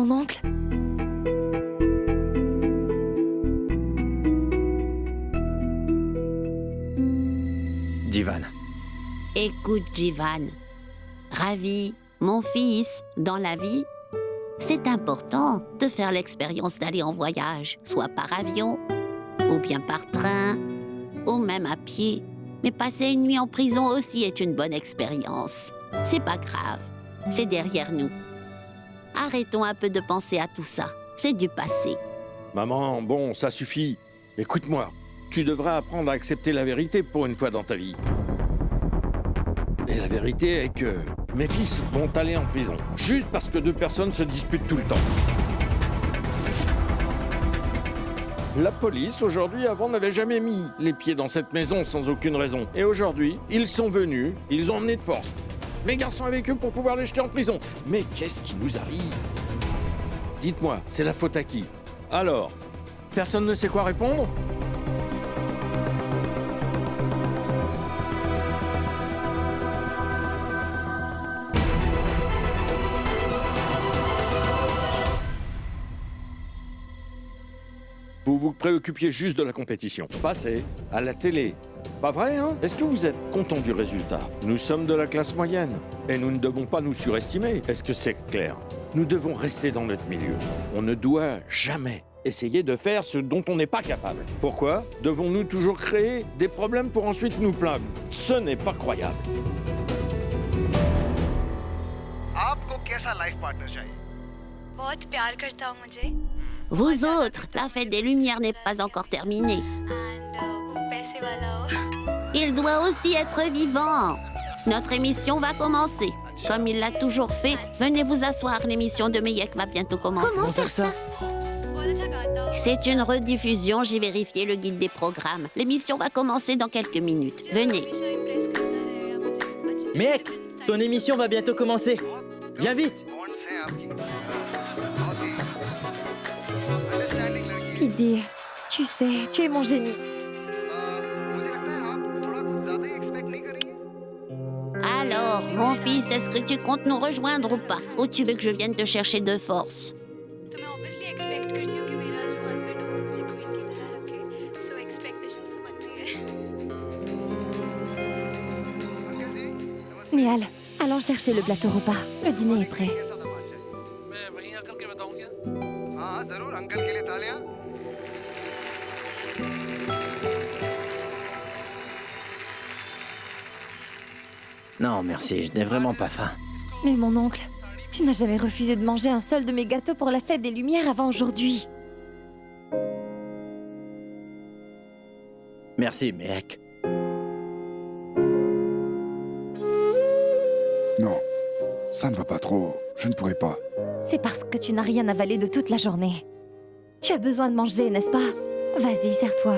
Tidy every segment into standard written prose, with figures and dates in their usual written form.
mon oncle. Jivan. Écoute, Jivan. Ravi, mon fils, dans la vie, c'est important de faire l'expérience d'aller en voyage, soit par avion, ou bien par train, ou même à pied. Mais passer une nuit en prison aussi est une bonne expérience. C'est pas grave, c'est derrière nous. Arrêtons un peu de penser à tout ça. C'est du passé. Maman, bon, ça suffit. Écoute-moi, tu devrais apprendre à accepter la vérité pour une fois dans ta vie. Et la vérité est que mes fils vont aller en prison, juste parce que deux personnes se disputent tout le temps. La police, aujourd'hui, avant, n'avait jamais mis les pieds dans cette maison sans aucune raison. Et aujourd'hui, ils sont venus, ils ont emmené de force mes garçons avec eux pour pouvoir les jeter en prison. Mais qu'est-ce qui nous arrive? Dites-moi, c'est la faute à qui? Alors, personne ne sait quoi répondre? Vous vous préoccupiez juste de la compétition. Passez à la télé. Pas vrai, hein? Est-ce que vous êtes content du résultat? Nous sommes de la classe moyenne et nous ne devons pas nous surestimer. Est-ce que c'est clair? Nous devons rester dans notre milieu. On ne doit jamais essayer de faire ce dont on n'est pas capable. Pourquoi devons-nous toujours créer des problèmes pour ensuite nous plaindre? Ce n'est pas croyable. आपको कैसा life partner चाहिए? बहुत प्यार करता हूँ मुझे Vous autres, la fête des Lumières n'est pas encore terminée. वो पैसे वाला हो Il doit aussi être vivant. Notre émission va commencer. Comme il l'a toujours fait, venez vous asseoir, l'émission de Meyek va bientôt commencer. Comment faire ça? बहुत अच्छा गाता हो C'est une rediffusion, j'ai vérifié le guide des programmes. L'émission va commencer dans quelques minutes. Venez. हमेशा impress करता रहेगा मुझे अच्छे Mec, ton émission va bientôt commencer. Viens vite. Bonds हैं आपकी बहुत ही अंडरस्टैंडिंग लड़की है Idée. Tu sais, tu es mon génie. मुझे लगता है आप थोड़ा कुछ ज्यादा ही एक्सपेक्ट नहीं कर रही हैं Alors, mon fils, est-ce que tu comptes nous rejoindre ou pas? Ou tu veux que je vienne te chercher de force? तो मैं obviously expect करती हूँ कि मेरा जो husband हो मुझे queen की तरह रखे so expectations तो बनती है अंकल जी नमस्ते Néal, allons chercher le plateau repas. Le dîner est prêt. कैसा था बादशाह मैं वहीं अंकल के बताऊं क्या हाँ जरूर अंकल के लिए तालियां Non, merci, je n'ai vraiment pas faim. Mais mon oncle, tu n'as jamais refusé de manger un seul de mes gâteaux pour la fête des Lumières avant aujourd'hui. Merci, mec. Non, ça ne va pas trop. Je ne pourrai pas. C'est parce que tu n'as rien avalé de toute la journée. Tu as besoin de manger, n'est-ce pas? Vas-y, serre-toi.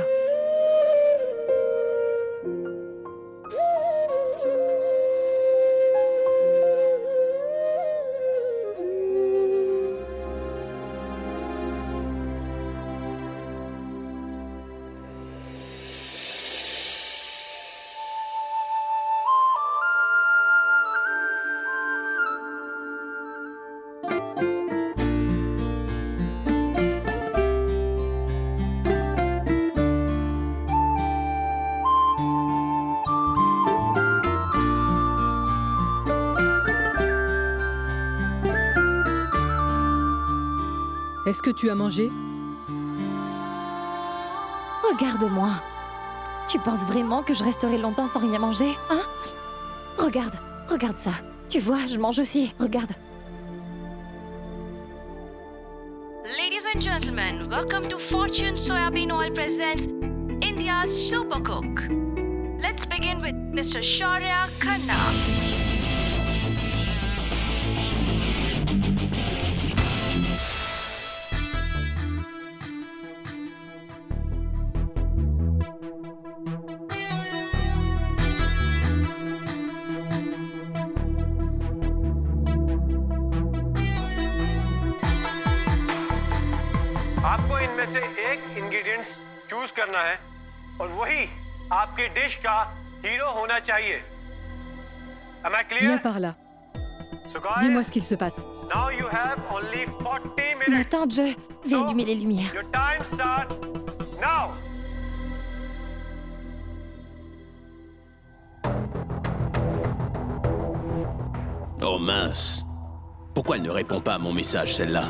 Est-ce que tu as mangé? Regarde-moi. Tu penses vraiment que je resterai longtemps sans rien manger, hein? Regarde, regarde ça. Tu vois, je mange aussi. Regarde. Ladies and gentlemen, welcome to Fortune Soybean Oil presents India's Super Cook. Let's begin with Mr. Shaurya Khanna. आपको इनमें से एक ingredients choose करना है और वही आपकी डिश का हीरो होना चाहिए। Am I clear? Viens par là. So guys, Dis-moi ce qu'il se passe. now you have only 40 Ma minutes. tante, je vais allumer les lumières. Your time starts now. Oh mince. Pourquoi elle ne répond pas à mon message, celle-là?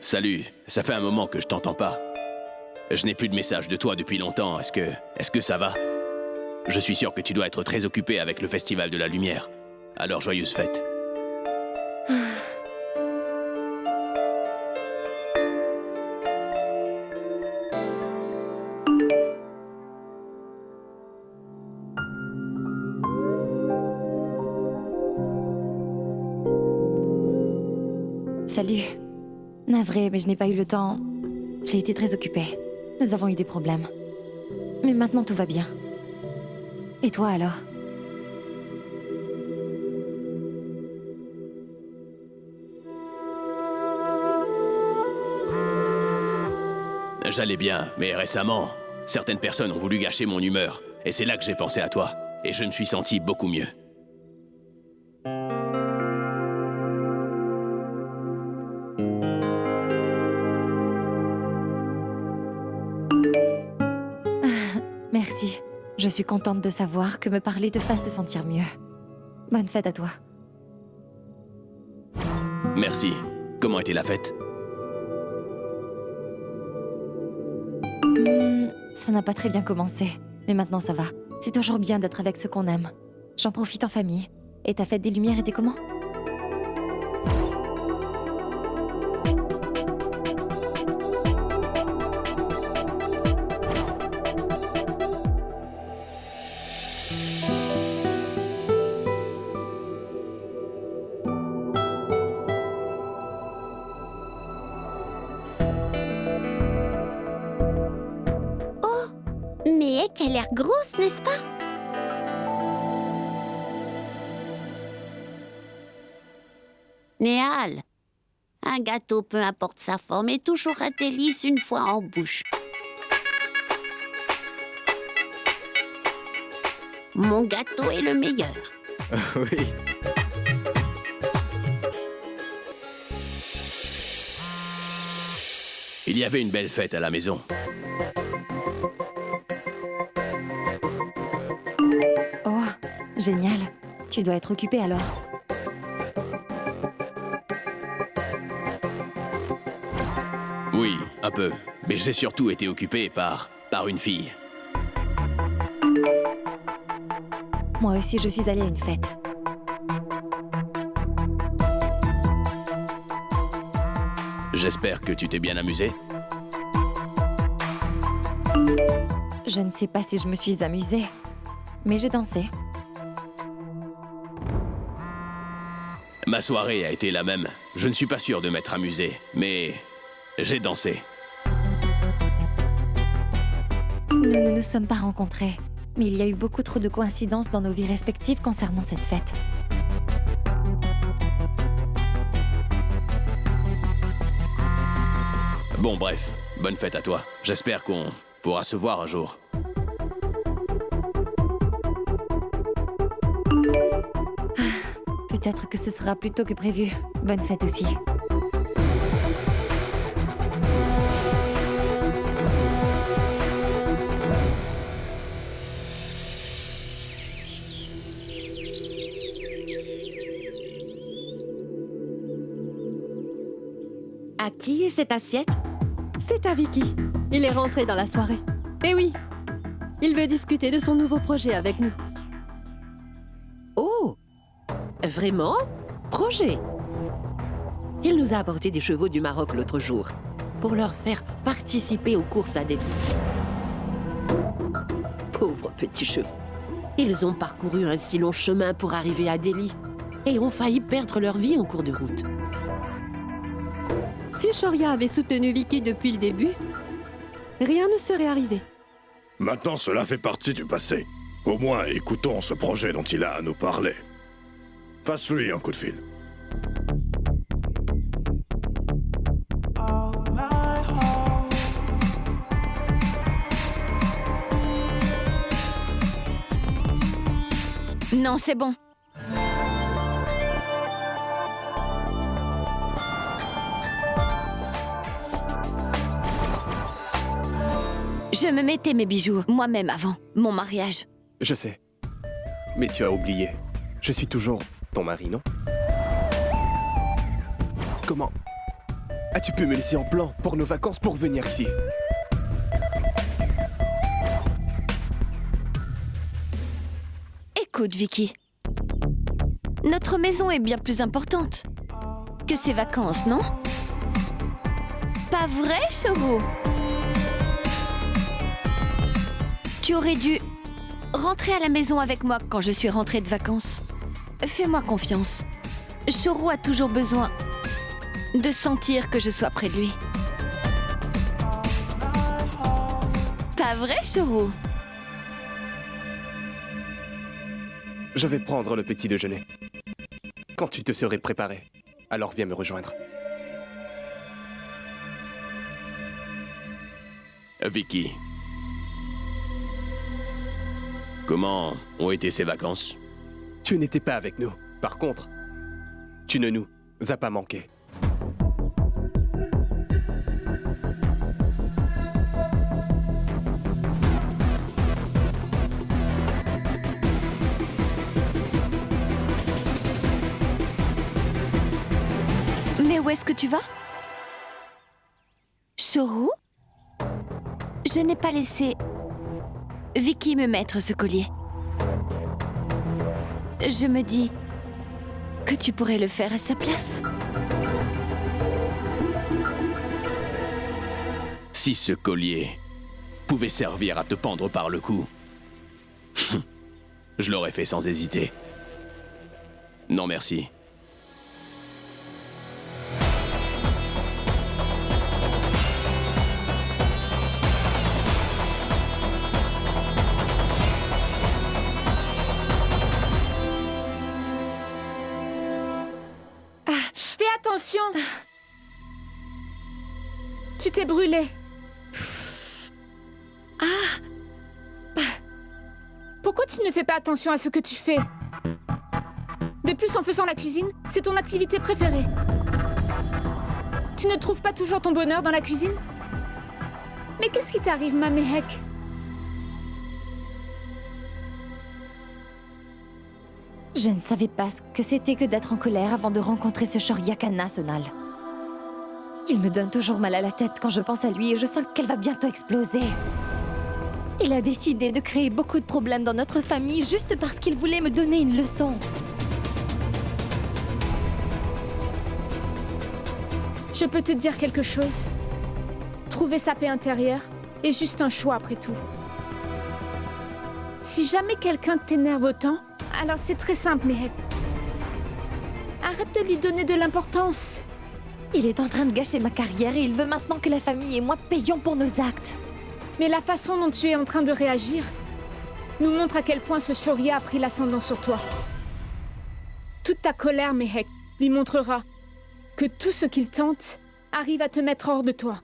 Salut, ça fait un moment que je t'entends pas. Je n'ai plus de message de toi depuis longtemps, est-ce que ça va? Je suis sûr que tu dois être très occupé avec le Festival de la Lumière. Alors joyeuse fête. Salut. Navré, mais je n'ai pas eu le temps. J'ai été très occupée. Nous avons eu des problèmes. Mais maintenant tout va bien. Et toi alors? J'allais bien, mais récemment, certaines personnes ont voulu gâcher mon humeur. Et c'est là que j'ai pensé à toi. Et je me suis senti beaucoup mieux. Merci. Je suis contente de savoir que me parler te fasse te sentir mieux. Bonne fête à toi. Merci. Comment était la fête? Ça n'a pas très bien commencé. Mais maintenant ça va. C'est toujours bien d'être avec ceux qu'on aime. J'en profite en famille. Et ta fête des Lumières était comment? Mais qu'elle a l'air grosse, n'est-ce pas? Néal, un gâteau, peu importe sa forme, est toujours un délice une fois en bouche. Mon gâteau est le meilleur. Oui. Il y avait une belle fête à la maison. Oh, génial. Tu dois être occupée alors. Oui, un peu. Mais j'ai surtout été occupé par une fille. Moi aussi, je suis allée à une fête. J'espère que tu t'es bien amusé. Je ne sais pas si je me suis amusée, mais j'ai dansé. Ma soirée a été la même. Je ne suis pas sûr de m'être amusé, mais j'ai dansé. Nous ne nous sommes pas rencontrés, mais il y a eu beaucoup trop de coïncidences dans nos vies respectives concernant cette fête. Bon, bref, bonne fête à toi. J'espère qu'on pourra se voir un jour. Peut-être que ce sera plus tôt que prévu. Bonne fête aussi. À qui est cette assiette? C'est à Vicky. Il est rentré dans la soirée. Eh oui, il veut discuter de son nouveau projet avec nous. Oh! Vraiment? Projet? Il nous a apporté des chevaux du Maroc l'autre jour pour leur faire participer aux courses à Delhi. Pauvres petits chevaux. Ils ont parcouru un si long chemin pour arriver à Delhi et ont failli perdre leur vie en cours de route. Si Shoria avait soutenu Vicky depuis le début, rien ne serait arrivé. Maintenant, cela fait partie du passé. Au moins, écoutons ce projet dont il a à nous parler. Passe-lui un coup de fil. Non, c'est bon. Je me mettais mes bijoux moi-même avant mon mariage. Je sais. Mais tu as oublié. Je suis toujours ton mari, non? Comment as-tu pu me laisser en plan pour nos vacances pour venir ici? Écoute, Vicky. Notre maison est bien plus importante que ces vacances, non? Pas vrai, Choro? Tu aurais dû rentrer à la maison avec moi quand je suis rentrée de vacances. Fais-moi confiance. Choro a toujours besoin de sentir que je sois près de lui. Pas vrai, Choro? Je vais prendre le petit déjeuner. Quand tu te serais préparé, alors viens me rejoindre. Vicky. Comment ont été ces vacances? Tu n'étais pas avec nous. Par contre, tu ne nous as pas manqué. Mais où est-ce que tu vas? Choro? Je n'ai pas laissé Vicky me mettre ce collier. Je me dis que tu pourrais le faire à sa place. Si ce collier pouvait servir à te pendre par le cou, je l'aurais fait sans hésiter. Non, merci. Fais attention! Tu t'es brûlé. Pourquoi tu ne fais pas attention à ce que tu fais? De plus, en faisant la cuisine, c'est ton activité préférée. Tu ne trouves pas toujours ton bonheur dans la cuisine? Mais qu'est-ce qui t'arrive, ma Mehek? Je ne savais pas ce que c'était que d'être en colère avant de rencontrer ce Shoria Khanna, Sonal. Il me donne toujours mal à la tête quand je pense à lui et je sens qu'elle va bientôt exploser. Il a décidé de créer beaucoup de problèmes dans notre famille juste parce qu'il voulait me donner une leçon. Je peux te dire quelque chose. Trouver sa paix intérieure est juste un choix après tout. Si jamais quelqu'un t'énerve autant, alors c'est très simple, Mehek. Arrête de lui donner de l'importance. Il est en train de gâcher ma carrière et il veut maintenant que la famille et moi payions pour nos actes. Mais la façon dont tu es en train de réagir nous montre à quel point ce Shoria a pris l'ascendant sur toi. Toute ta colère, Mehek, lui montrera que tout ce qu'il tente arrive à te mettre hors de toi.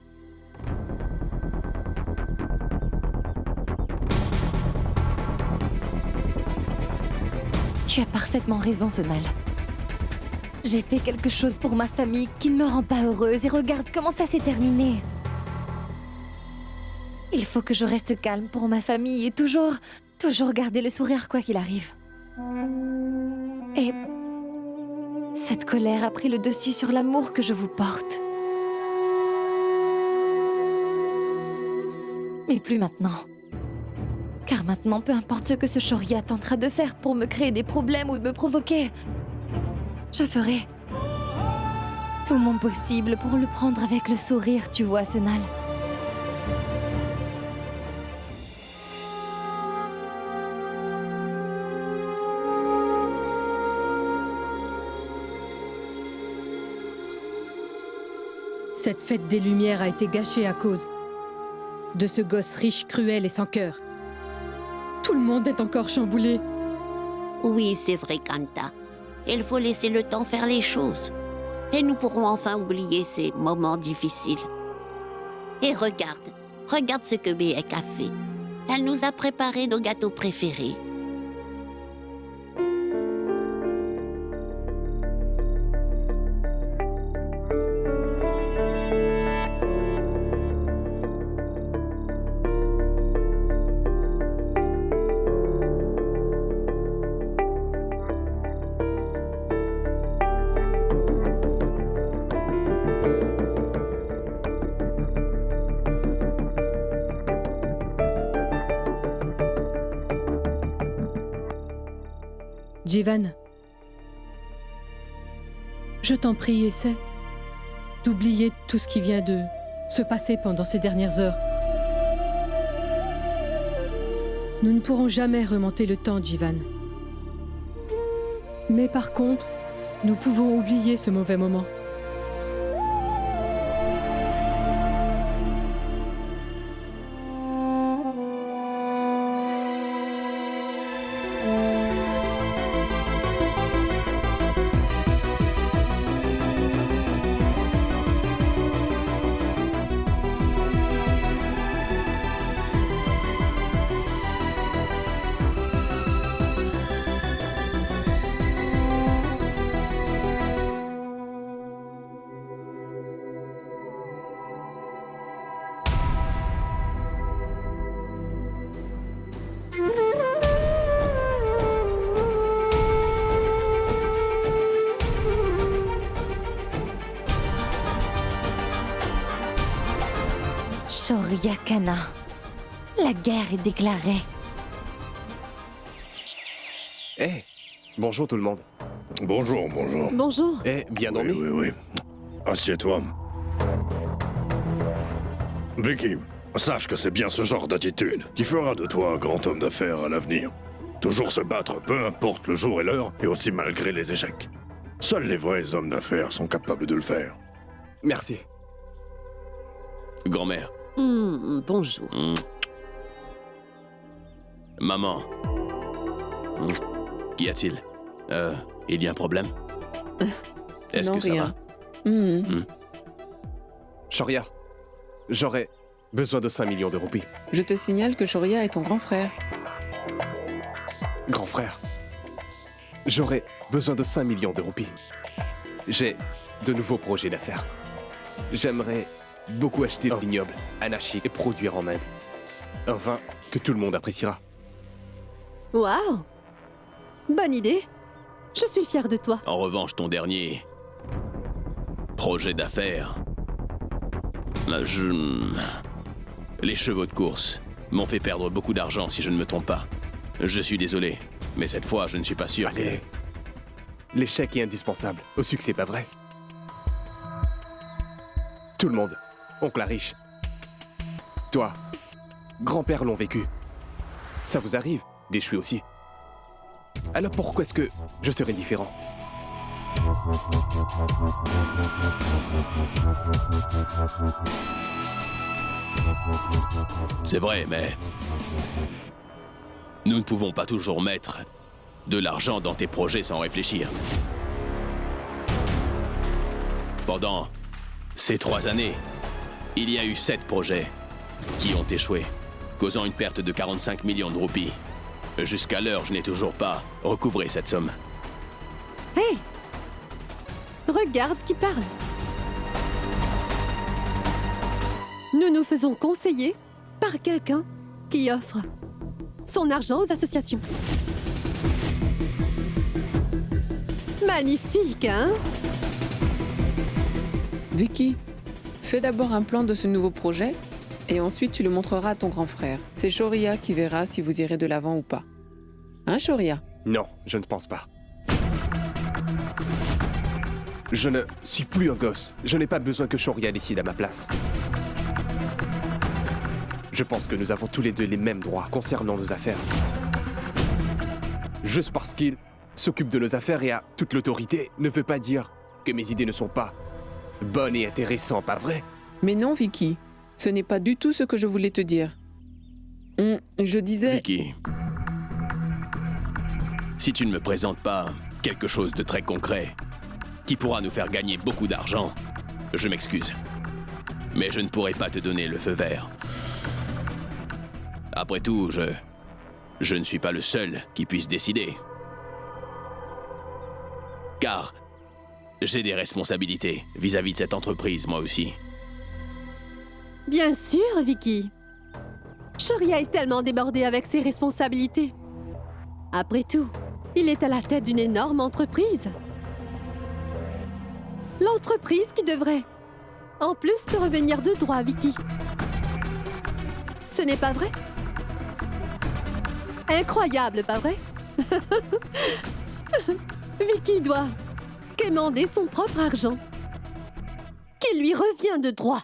Tu as parfaitement raison, Sonal. J'ai fait quelque chose pour ma famille qui ne me rend pas heureuse et regarde comment ça s'est terminé. Il faut que je reste calme pour ma famille et toujours garder le sourire quoi qu'il arrive. Et cette colère a pris le dessus sur l'amour que je vous porte. Mais plus maintenant. Car maintenant, peu importe ce que ce Shoria tentera de faire pour me créer des problèmes ou de me provoquer, je ferai tout mon possible pour le prendre avec le sourire, tu vois, Sonal. Cette fête des Lumières a été gâchée à cause de ce gosse riche, cruel et sans cœur. Tout le monde est encore chamboulé. Oui, c'est vrai, Kanta. Il faut laisser le temps faire les choses. Et nous pourrons enfin oublier ces moments difficiles. Et regarde ce que Behek a fait. Elle nous a préparé nos gâteaux préférés. Jivan, je t'en prie, essaie d'oublier tout ce qui vient de se passer pendant ces dernières heures. Nous ne pourrons jamais remonter le temps, Jivan. Mais par contre, nous pouvons oublier ce mauvais moment. Shoria Kana, la guerre est déclarée. Eh, bonjour tout le monde. Bonjour. Bonjour. Eh, bien dormi? Oui. Assieds-toi. Vicky, sache que c'est bien ce genre d'attitude qui fera de toi un grand homme d'affaires à l'avenir. Toujours se battre, peu importe le jour et l'heure, et aussi malgré les échecs. Seuls les vrais hommes d'affaires sont capables de le faire. Merci. Grand-mère. Bonjour. Maman. Qu'y a-t-il? Il y a un problème? Est-ce non, que ça rien. va? Shoria, j'aurais besoin de 5 millions de roupies. Je te signale que Shoria est ton grand frère. Grand frère, j'aurais besoin de 5 millions de roupies. J'ai de nouveaux projets d'affaires. J'aimerais beaucoup acheter un vignoble, Anashi, et produire en Inde. Un vin que tout le monde appréciera. Waouh! Bonne idée. Je suis fière de toi. En revanche, ton dernier projet d'affaires... Les chevaux de course m'ont fait perdre beaucoup d'argent, si je ne me trompe pas. Je suis désolé, mais cette fois, je ne suis pas sûr. Allez. L'échec est indispensable au succès, pas vrai? Tout le monde, oncle riche. Toi, grand-père l'ont vécu. Ça vous arrive d'échouer aussi. Alors pourquoi est-ce que je serais différent? C'est vrai, mais... Nous ne pouvons pas toujours mettre de l'argent dans tes projets sans réfléchir. Pendant ces 3 années, il y a eu 7 projets qui ont échoué, causant une perte de 45 millions de roupies. Jusqu'à l'heure, je n'ai toujours pas recouvré cette somme. Hé! Regarde qui parle. Nous nous faisons conseiller par quelqu'un qui offre son argent aux associations. Magnifique, hein? Vicky, fais d'abord un plan de ce nouveau projet et ensuite tu le montreras à ton grand frère. C'est Shoria qui verra si vous irez de l'avant ou pas. Hein, Shoria? Non, je ne pense pas. Je ne suis plus un gosse. Je n'ai pas besoin que Shoria décide à ma place. Je pense que nous avons tous les deux les mêmes droits concernant nos affaires. Juste parce qu'il s'occupe de nos affaires et a toute l'autorité ne veut pas dire que mes idées ne sont pas Bon et intéressant, pas vrai? Mais non, Vicky. Ce n'est pas du tout ce que je voulais te dire. Je disais... Vicky, si tu ne me présentes pas quelque chose de très concret qui pourra nous faire gagner beaucoup d'argent, je m'excuse. Mais je ne pourrai pas te donner le feu vert. Après tout, je ne suis pas le seul qui puisse décider. Car j'ai des responsabilités vis-à-vis de cette entreprise, moi aussi. Bien sûr, Vicky. Shoria est tellement débordé avec ses responsabilités. Après tout, il est à la tête d'une énorme entreprise. L'entreprise qui devrait, en plus, te revenir de droit, Vicky. Ce n'est pas vrai? Incroyable, pas vrai? Vicky doit quémander son propre argent, qui lui revient de droit.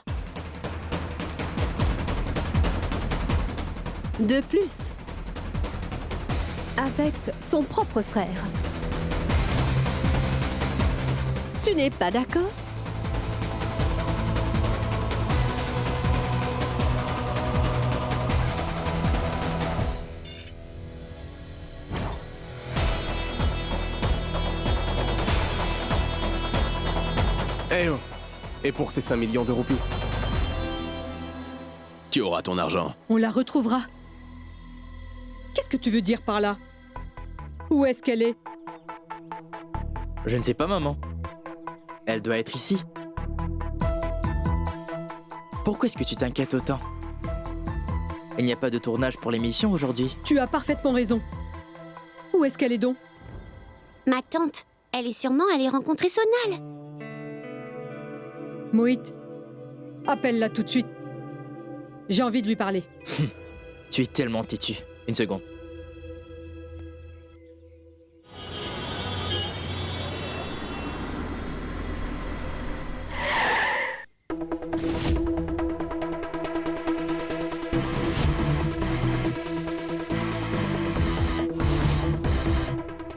De plus, avec son propre frère. Tu n'es pas d'accord? Eh oh! Et pour ces 5 millions de roupies? Tu auras ton argent. On la retrouvera. Qu'est-ce que tu veux dire par là? Où est-ce qu'elle est? Je ne sais pas, maman. Elle doit être ici. Pourquoi est-ce que tu t'inquiètes autant? Il n'y a pas de tournage pour l'émission aujourd'hui. Tu as parfaitement raison. Où est-ce qu'elle est donc? Ma tante, elle est sûrement allée rencontrer Sonal. Mohit, appelle-la tout de suite. J'ai envie de lui parler. Tu es tellement têtu. Une seconde.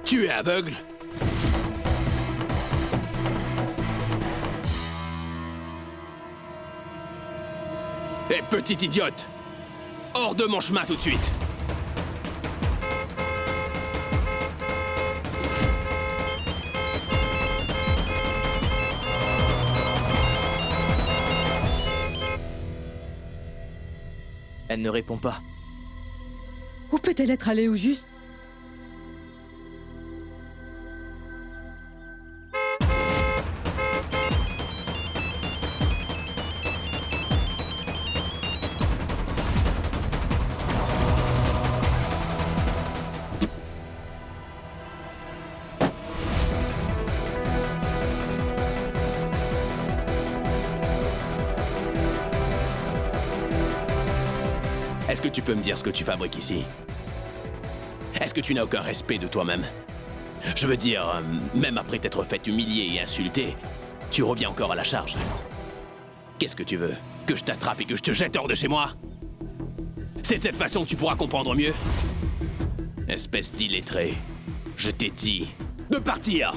Tu es aveugle? Eh, petite idiote! Hors de mon chemin tout de suite! Elle ne répond pas. Où peut-elle être allée au juste? Est-ce que tu peux me dire ce que tu fabriques ici? Est-ce que tu n'as aucun respect de toi-même? Je veux dire, même après t'être fait humilier et insulter, tu reviens encore à la charge. Qu'est-ce que tu veux? Que je t'attrape et que je te jette hors de chez moi? C'est de cette façon que tu pourras comprendre mieux? Espèce d'illettré, je t'ai dit de partir!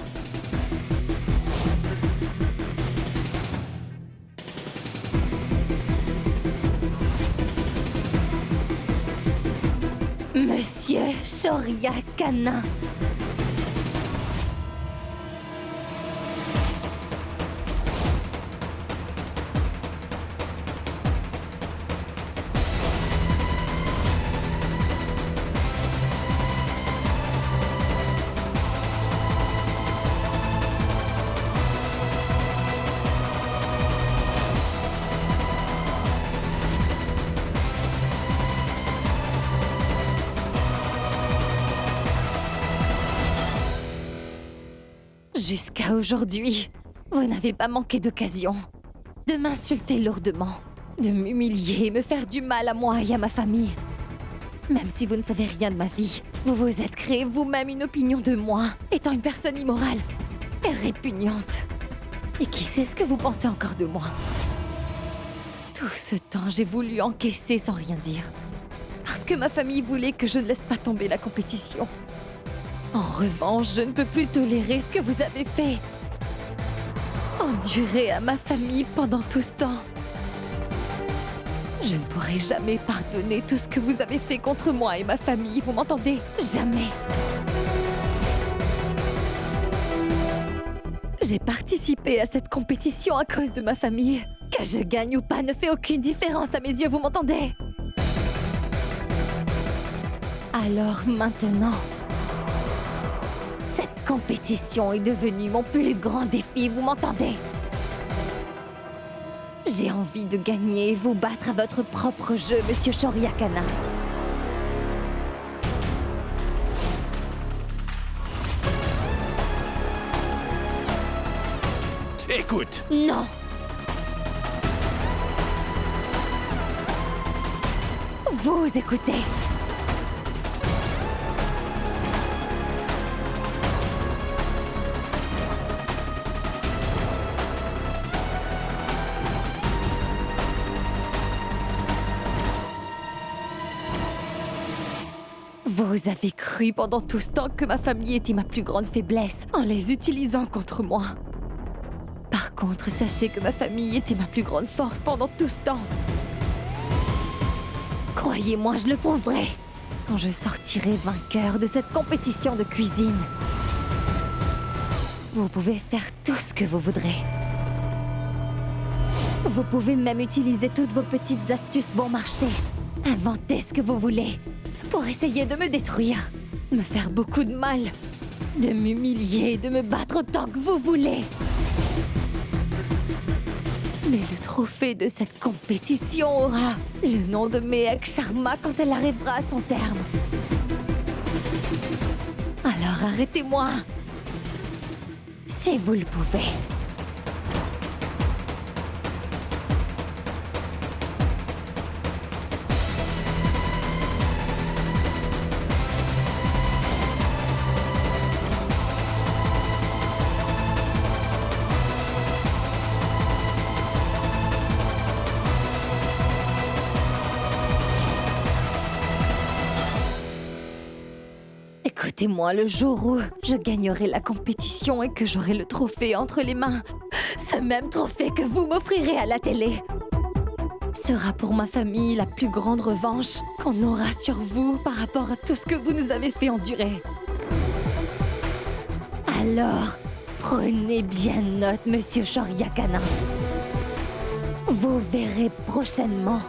Monsieur Shoria Khanna. Jusqu'à aujourd'hui, vous n'avez pas manqué d'occasion de m'insulter lourdement, de m'humilier et me faire du mal à moi et à ma famille. Même si vous ne savez rien de ma vie, vous vous êtes créé vous-même une opinion de moi, étant une personne immorale et répugnante. Et qui sait ce que vous pensez encore de moi? Tout ce temps, j'ai voulu encaisser sans rien dire. Parce que ma famille voulait que je ne laisse pas tomber la compétition. En revanche, je ne peux plus tolérer ce que vous avez fait. enduré à ma famille pendant tout ce temps. Je ne pourrai jamais pardonner tout ce que vous avez fait contre moi et ma famille, vous m'entendez? Jamais. J'ai participé à cette compétition à cause de ma famille. Que je gagne ou pas ne fait aucune différence à mes yeux, vous m'entendez? Alors maintenant, cette compétition est devenue mon plus grand défi, vous m'entendez? J'ai envie de gagner et vous battre à votre propre jeu, Monsieur Shoryakana. Écoute! Non! Vous écoutez! Vous avez cru pendant tout ce temps que ma famille était ma plus grande faiblesse en les utilisant contre moi. Par contre, sachez que ma famille était ma plus grande force pendant tout ce temps. Croyez-moi, je le prouverai quand je sortirai vainqueur de cette compétition de cuisine. Vous pouvez faire tout ce que vous voudrez. Vous pouvez même utiliser toutes vos petites astuces bon marché. Inventez ce que vous voulez pour essayer de me détruire, me faire beaucoup de mal, de m'humilier, de me battre autant que vous voulez. Mais le trophée de cette compétition aura le nom de Mehek Sharma quand elle arrivera à son terme. Alors arrêtez-moi, si vous le pouvez. Écoutez-moi, le jour où je gagnerai la compétition et que j'aurai le trophée entre les mains, ce même trophée que vous m'offrirez à la télé, sera pour ma famille la plus grande revanche qu'on aura sur vous par rapport à tout ce que vous nous avez fait endurer. Alors, prenez bien note, Monsieur Shoryakana. Vous verrez prochainement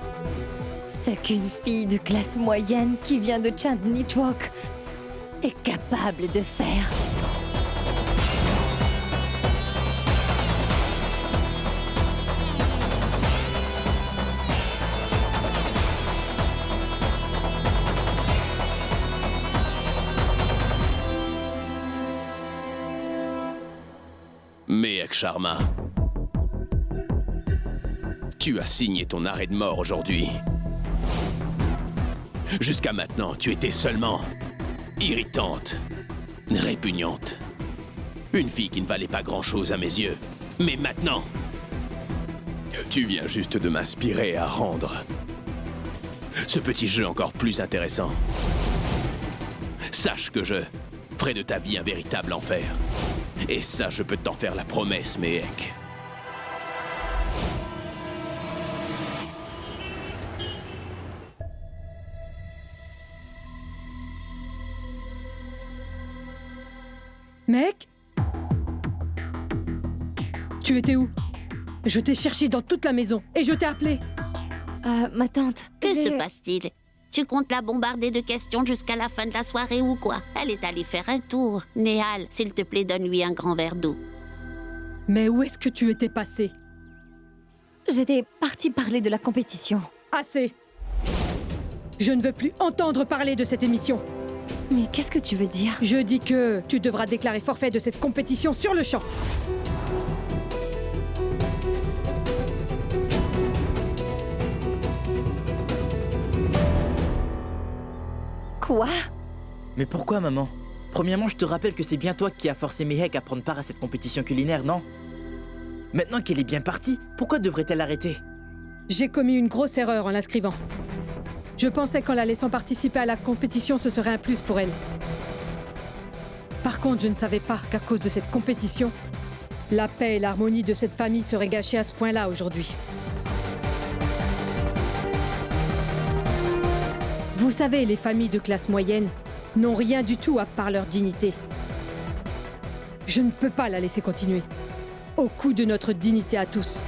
ce qu'une fille de classe moyenne qui vient de Chandni Chowk est capable de faire. Mehek Sharma, tu as signé ton arrêt de mort aujourd'hui. Jusqu'à maintenant, tu étais seulement irritante, répugnante. Une fille qui ne valait pas grand-chose à mes yeux. Mais maintenant, tu viens juste de m'inspirer à rendre ce petit jeu encore plus intéressant. Sache que je ferai de ta vie un véritable enfer. Et ça, je peux t'en faire la promesse, Mehek. Mehek? Tu étais où? Je t'ai cherché dans toute la maison et je t'ai appelé. Ma tante... Que se passe-t-il? Tu comptes la bombarder de questions jusqu'à la fin de la soirée ou quoi? Elle est allée faire un tour. Nehal, s'il te plaît, donne-lui un grand verre d'eau. Mais où est-ce que tu étais passé? J'étais partie parler de la compétition. Assez! Je ne veux plus entendre parler de cette émission. Mais qu'est-ce que tu veux dire? Je dis que tu devras déclarer forfait de cette compétition sur le champ. Quoi? Mais pourquoi, maman? Premièrement, je te rappelle que c'est bien toi qui as forcé Mehek à prendre part à cette compétition culinaire, non? Maintenant qu'elle est bien partie, pourquoi devrait-elle arrêter? J'ai commis une grosse erreur en l'inscrivant. Je pensais qu'en la laissant participer à la compétition, ce serait un plus pour elle. Par contre, je ne savais pas qu'à cause de cette compétition, La paix et l'harmonie de cette famille seraient gâchées à ce point-là aujourd'hui. Vous savez, les familles de classe moyenne n'ont rien du tout à part leur dignité. Je ne peux pas la laisser continuer, au coût de notre dignité à tous.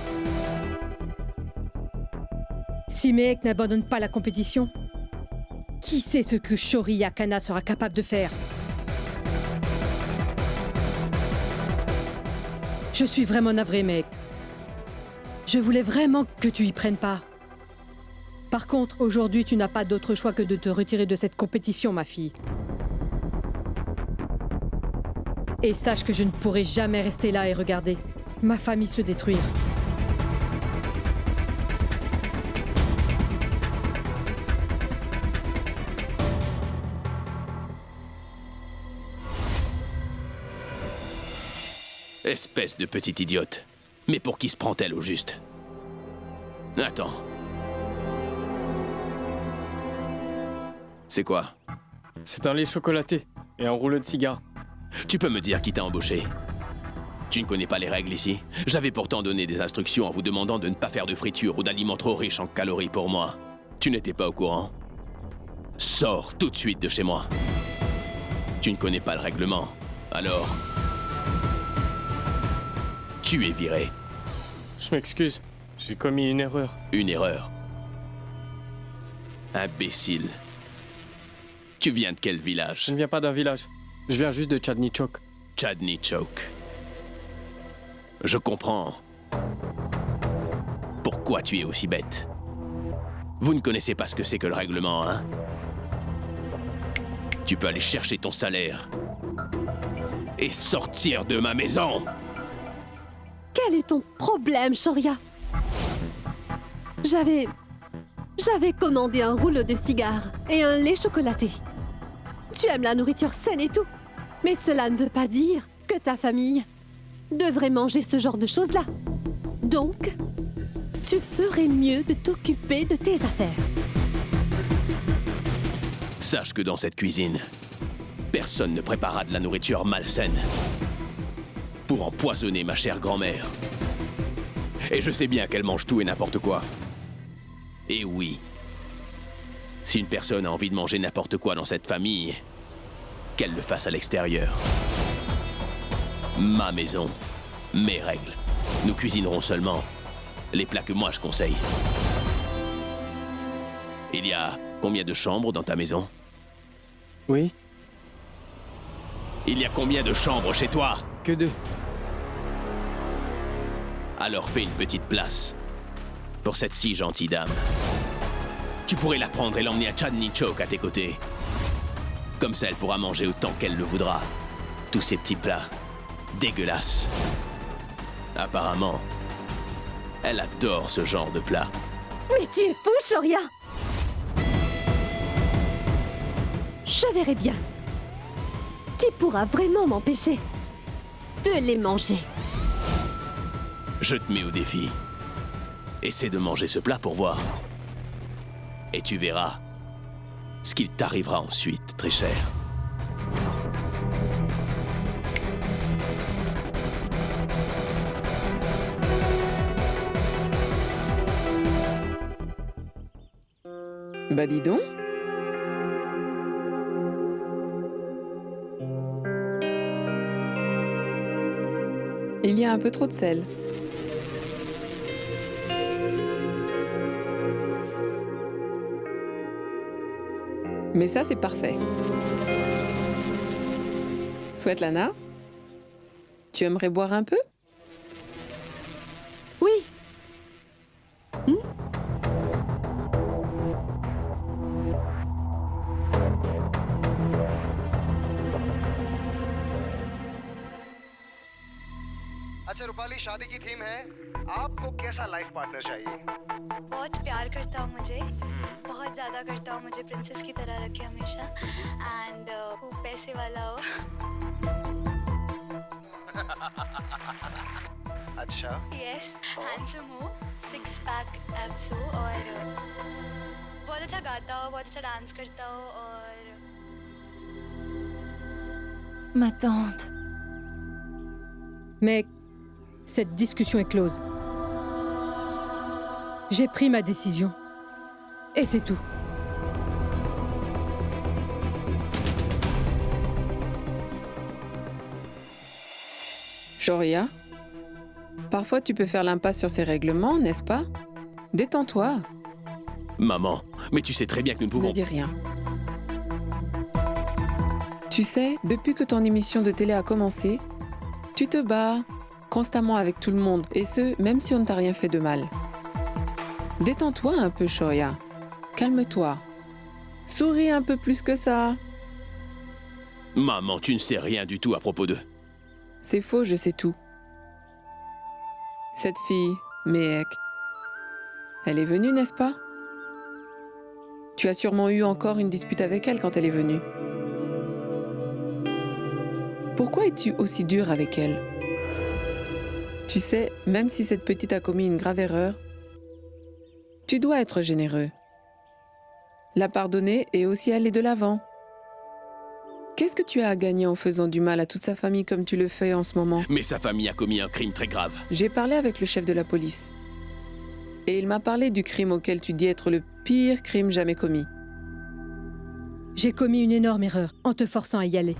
Si Mehek n'abandonne pas la compétition, qui sait ce que Shoria Kana sera capable de faire? Je suis vraiment navrée, Mehek. Je voulais vraiment que tu y prennes part. Par contre, aujourd'hui, tu n'as pas d'autre choix que de te retirer de cette compétition, ma fille. Et sache que je ne pourrai jamais rester là et regarder ma famille se détruire. Espèce de petite idiote. Mais pour qui se prend-elle au juste? Attends. C'est quoi? C'est un lait chocolaté et un rouleau de cigares. Tu peux me dire qui t'a embauché? Tu ne connais pas les règles ici? J'avais pourtant donné des instructions en vous demandant de ne pas faire de friture ou d'aliments trop riches en calories pour moi. Tu n'étais pas au courant? Sors tout de suite de chez moi. Tu ne connais pas le règlement. Alors... tu es viré. Je m'excuse, j'ai commis une erreur. Une erreur? Imbécile. Tu viens de quel village? Je ne viens pas d'un village. Je viens juste de Chandni Chowk. Chandni Chowk. Je comprends. Pourquoi tu es aussi bête? Vous ne connaissez pas ce que c'est que le règlement, hein? Tu peux aller chercher ton salaire et sortir de ma maison. Quel est ton problème, Shoria? J'avais commandé un rouleau de cigares et un lait chocolaté. Tu aimes la nourriture saine et tout, mais cela ne veut pas dire que ta famille devrait manger ce genre de choses-là. Donc, tu ferais mieux de t'occuper de tes affaires. Sache que dans cette cuisine, personne ne préparera de la nourriture malsaine pour empoisonner ma chère grand-mère. Et je sais bien qu'elle mange tout et n'importe quoi. Et oui, si une personne a envie de manger n'importe quoi dans cette famille, qu'elle le fasse à l'extérieur. Ma maison, mes règles. Nous cuisinerons seulement les plats que moi je conseille. Il y a combien de chambres dans ta maison? Oui. Il y a combien de chambres chez toi? Que 2. Alors fais une petite place pour cette si gentille dame. Tu pourrais la prendre et l'emmener à Chandni Chowk à tes côtés. Comme ça, elle pourra manger autant qu'elle le voudra. Tous ces petits plats dégueulasses. Apparemment, elle adore ce genre de plat. Mais tu es fou, Shoria! Je verrai bien. Qui pourra vraiment m'empêcher de les manger? Je te mets au défi. Essaie de manger ce plat pour voir. Et tu verras ce qu'il t'arrivera ensuite, très cher. Bah dis donc. Il y a un peu trop de sel. Mais ça, c'est parfait. Svetlana, tu aimerais boire un peu? Oui. अच्छा रूपाली, शादी की थीम है आपको कैसा life partner चाहिए? बहुत प्यार करता हो मुझे, बहुत ज़्यादा करता हो मुझे, प्रिंसेस की तरह रखे हमेशा, एंड खूब पैसे वाला हो। अच्छा। यस, हैंडसम हो, 6 पैक एब्स हो और बहुत अच्छा गाता हो, बहुत अच्छा डांस करता हो और... Ma tante. Mais cette discussion est close. J'ai pris ma décision. Et c'est tout. Shoria, parfois tu peux faire l'impasse sur ces règlements, n'est-ce pas? Détends-toi. Maman, mais tu sais très bien que nous ne pouvons... Ne dis rien. Tu sais, depuis que ton émission de télé a commencé, tu te bats constamment avec tout le monde, et ce, même si on ne t'a rien fait de mal. Détends-toi un peu, Shoria. Calme-toi. Souris un peu plus que ça. Maman, tu ne sais rien du tout à propos d'eux. C'est faux, je sais tout. Cette fille, Mehek, elle est venue, n'est-ce pas? Tu as sûrement eu encore une dispute avec elle quand elle est venue. Pourquoi es-tu aussi dur avec elle? Tu sais, même si cette petite a commis une grave erreur, tu dois être généreux. La pardonner et aussi aller de l'avant. Qu'est-ce que tu as à gagner en faisant du mal à toute sa famille comme tu le fais en ce moment? Mais sa famille a commis un crime très grave. J'ai parlé avec le chef de la police. Et il m'a parlé du crime auquel tu dis être le pire crime jamais commis. J'ai commis une énorme erreur en te forçant à y aller.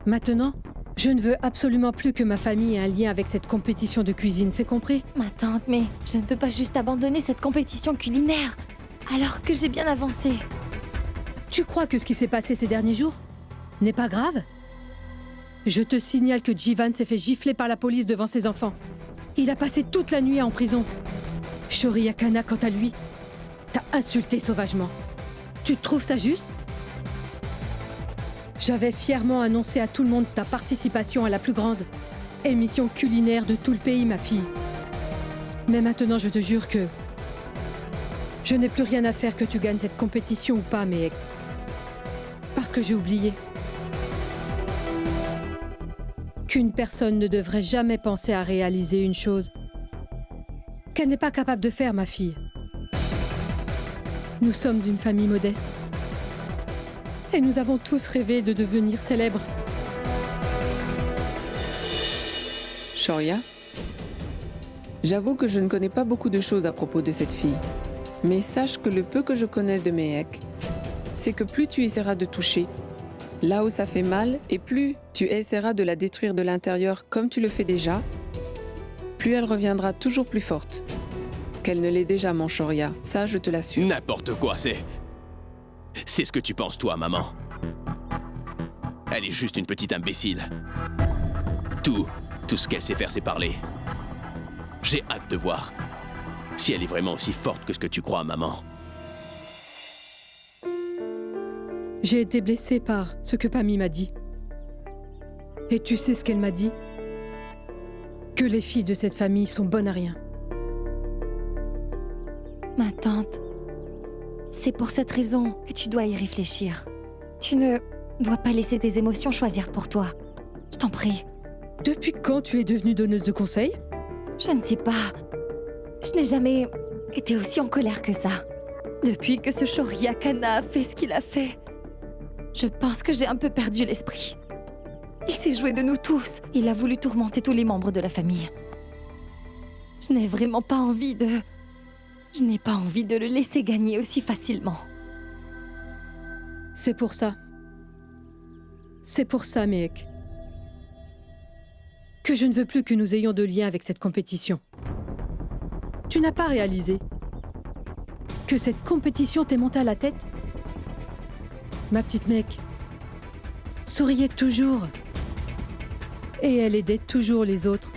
Maintenant, je ne veux absolument plus que ma famille ait un lien avec cette compétition de cuisine, c'est compris? Ma tante, mais je ne peux pas juste abandonner cette compétition culinaire, alors que j'ai bien avancé. Tu crois que ce qui s'est passé ces derniers jours n'est pas grave? Je te signale que Jivan s'est fait gifler par la police devant ses enfants. Il a passé toute la nuit en prison. Shoria Khanna, quant à lui, t'a insulté sauvagement. Tu trouves ça juste? J'avais fièrement annoncé à tout le monde ta participation à la plus grande émission culinaire de tout le pays, ma fille. Mais maintenant, je te jure que je n'ai plus rien à faire que tu gagnes cette compétition ou pas, Mehek. Parce que j'ai oublié qu'une personne ne devrait jamais penser à réaliser une chose qu'elle n'est pas capable de faire, ma fille. Nous sommes une famille modeste. Et nous avons tous rêvé de devenir célèbres. Shoria, j'avoue que je ne connais pas beaucoup de choses à propos de cette fille. Mais sache que le peu que je connaisse de Mehek, c'est que plus tu essaieras de toucher là où ça fait mal, et plus tu essaieras de la détruire de l'intérieur comme tu le fais déjà, plus elle reviendra toujours plus forte qu'elle ne l'est déjà, mon Shoria. Ça, je te l'assure. N'importe quoi, c'est ce que tu penses, toi, maman. Elle est juste une petite imbécile. Tout ce qu'elle sait faire, c'est parler. J'ai hâte de voir si elle est vraiment aussi forte que ce que tu crois, maman. J'ai été blessée par ce que Pami m'a dit. Et tu sais ce qu'elle m'a dit? Que les filles de cette famille sont bonnes à rien. Ma tante, c'est pour cette raison que tu dois y réfléchir. Tu ne dois pas laisser tes émotions choisir pour toi. Je t'en prie. Depuis quand tu es devenue donneuse de conseils? Je ne sais pas. Je n'ai jamais été aussi en colère que ça. Depuis que ce Shoria Khanna a fait ce qu'il a fait, je pense que j'ai un peu perdu l'esprit. Il s'est joué de nous tous. Il a voulu tourmenter tous les membres de la famille. Je n'ai vraiment pas envie de... Je n'ai pas envie de le laisser gagner aussi facilement. C'est pour ça. C'est pour ça, Mehek, que je ne veux plus que nous ayons de lien avec cette compétition. Tu n'as pas réalisé que cette compétition t'est montée à la tête? Ma petite Mehek souriait toujours. Et elle aidait toujours les autres.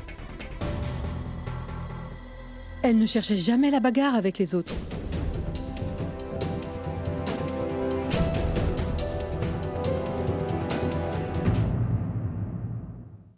Elle ne cherchait jamais la bagarre avec les autres.